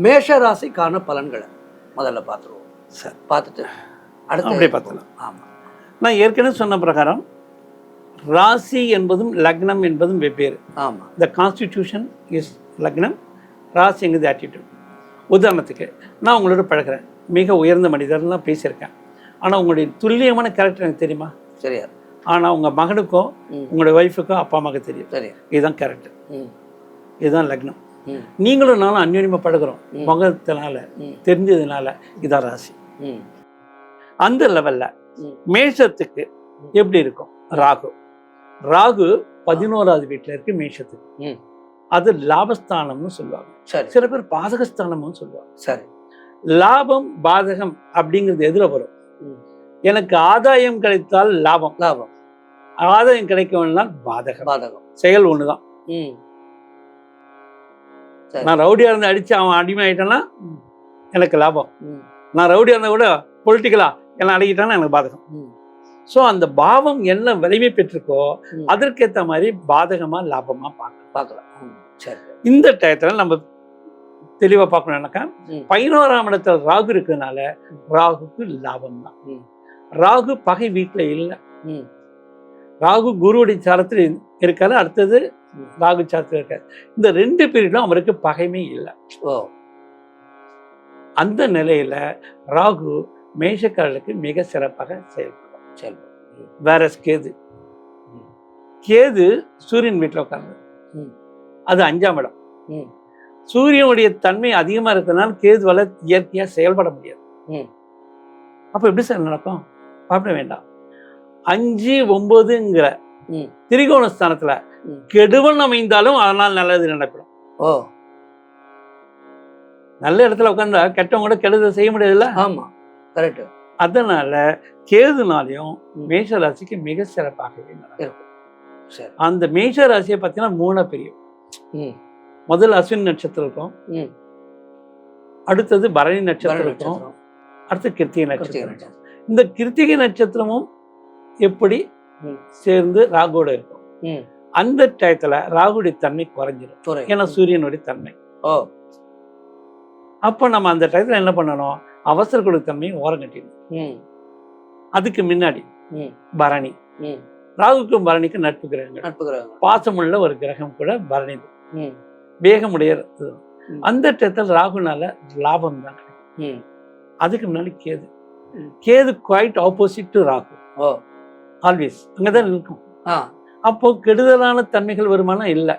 மேஷ ராசிக்கான பலன்களை முதல்ல பார்த்துருவோம் சார். பார்த்துட்டு அடுத்து அப்படியே பார்த்துக்கலாம். ஆமாம், நான் ஏற்கனவே சொன்ன பிரகாரம் ராசி என்பதும் லக்னம் என்பதும் வெவ்வேறு. ஆமாம். த கான்ஸ்டிடியூஷன் இஸ் லக்னம், ராசிங்கிறது ஆட்டிடியூட். உதாரணத்துக்கு நான் உங்களோட பழகிறேன், மிக உயர்ந்த மனிதர்லாம் பேசியிருக்கேன். ஆனால் உங்களுடைய துல்லியமான கேரக்டர் எனக்கு தெரியுமா? சரியா. ஆனால் உங்கள் மகனுக்கோ உங்களுடைய ஒய்ஃபுக்கோ அப்பா அம்மாவுக்கு தெரியும். சரி, இதுதான் கேரக்டர், இதுதான் லக்னம். நீங்களும் நானும் அந்யோன்யமாக பழகிறோம் முகத்தினால, தெரிஞ்சதுனால. இதான் ராசி. அந்த லெவலில் மேஷத்துக்கு எப்படி இருக்கும்? ராகு 11வது வீட்டில் இருக்கு மேஷத்துக்கு. அது லாபஸ்தானம்னு சொல்லுவாங்க. சரி. சில பேர் பாதகஸ்தானம்னு சொல்லுவாங்க. சரி. லாபம் பாதகம் அப்படிங்கிறது எதுல வரும்? எனக்கு ஆதாயம் கிடைத்தால் லாபம், ஆதாயம் கிடைக்கணும்னா பாதகம். செயல் ஒண்ணுதான். நான் ரவுடியா இருந்து அடிச்சு அவன் அடிமை ஆயிட்டான்னா எனக்கு லாபம். நான் ரவுடியா இருந்தா கூட பொலிட்டிக்கலா என்ன அடக்கிட்டான்னா எனக்கு பாதகம். ஸோ அந்த பாவம் என்ன வலிமை பெற்றிருக்கோ அதற்கேற்ற மாதிரி பாதகமா லாபமா பார்க்கலாம். சரி. இந்த டயத்துல நம்ம தெளிவா பார்க்கணும்னாக்கா 11ஆம் இடத்துல ராகு இருக்கிறதுனால ராகுக்கு லாபம் தான். ராகு பகை வீட்டுல இல்லை. ராகு குருவுடைய சாரத்தில் இருக்காரு, அடுத்தது ராகு சாரத்தில் இருக்காரு. இந்த 2 பீரியடும் அவருக்கு பகைமே இல்லை. அந்த நிலையில ராகு மேஷக்காரர்களுக்கு மிக சிறப்பாக செயல்படும். வேற கேது சூரியன் வீட்டில் உட்கார்ந்து, அது 5ஆம் இடம். சூரியனுடைய தன்மை அதிகமா இருக்கிறதுனால கேதுவால இயற்கையா செயல்பட முடியாது. அப்ப எப்படி சார் நடக்கும்? பார்க்க வேண்டாம். 5, 9ங்கிற திரிகோண ஸ்தானத்துல கெடுவன் அமைந்தாலும் அதனால் நல்லது நடக்கும். நல்ல இடத்துல உட்கார்ந்தா கெட்டவங்க கூட கெடுதல் செய்ய முடியாதுல்ல. ஆமா, கரெக்ட். அதனால கேதுனாலையும் மேஷ ராசிக்கு மிக சிறப்பாகவே நடக்கும். அந்த மேஷ ராசியை பார்த்தீங்கன்னா 3 பிரியும். முதல்ல அஸ்வினி நட்சத்திரம் இருக்கும், அடுத்தது பரணி நட்சத்திரம் இருக்கும், அடுத்து கிருத்திகை நட்சத்திரம். இந்த கிருத்திகை நட்சத்திரமும் எப்படி சேர்ந்து ராகுவோட இருக்கும். அந்த டயத்துல ராகுடைய தன்மை குறைஞ்சிடும், ஏன்னா சூரியனுடைய தன்மை. அப்ப நம்ம அந்த டயத்துல என்ன பண்ணணும்? அவசர கொடுத்த தன்மையை ஓரம் கட்டிடணும். அதுக்கு முன்னாடி பரணி, ராகுக்கும் பரணிக்கும் நட்பு கிரகங்கள். பாசமுள்ள ஒரு கிரகம் கூட பரணி, வேகமுடைய. அந்த டயத்தில் ராகுனால லாபம் தான் கிடைக்கும். அதுக்கு முன்னாடி Ketu quite opposite to Rahu. Always அங்கதான் இருக்கும். அப்போ கெடுதலான தன்மைகள் வருமானம் இல்லை.